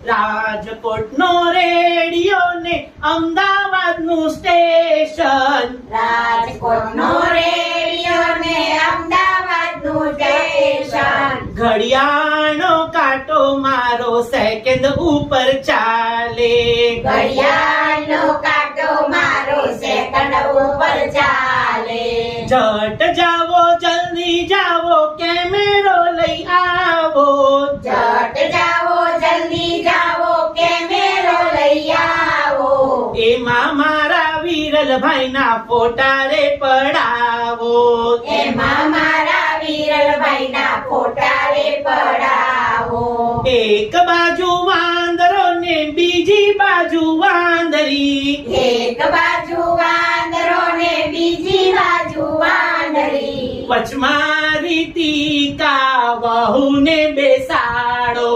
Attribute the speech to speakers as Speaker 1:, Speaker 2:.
Speaker 1: રાજકોટનો radio ને અમદાવાદનું station,
Speaker 2: રાજકોટનો radio ને અમદાવાદનું સ્ટેશન.
Speaker 1: ઘડિયાળનો કાંટો મારો સેકન્ડ ઉપર ચાલે,
Speaker 2: ઘડિયાળનો કાંટો મારો સેકન્ડ ઉપર ચાલે.
Speaker 1: જટ જાવો જલ્દી જાવો કેમેરો લઈ આવો,
Speaker 2: જટ જાવો જલ્દી જાવો કેમેરો લઈ આવો.
Speaker 1: એમાં મારા વિરલભાઈના ફોટા રે પડાવો,
Speaker 2: એમાં મારા વિરલભાઈના ફોટા રે પડાવો.
Speaker 1: એક બાજુ વાંદરો ને બીજી બાજુ વાંદરી,
Speaker 2: એક બાજુ વાંદરો ને બીજી બાજુ વાંદરી.
Speaker 1: વચમાં રીતિકા વહુને બેસાડો,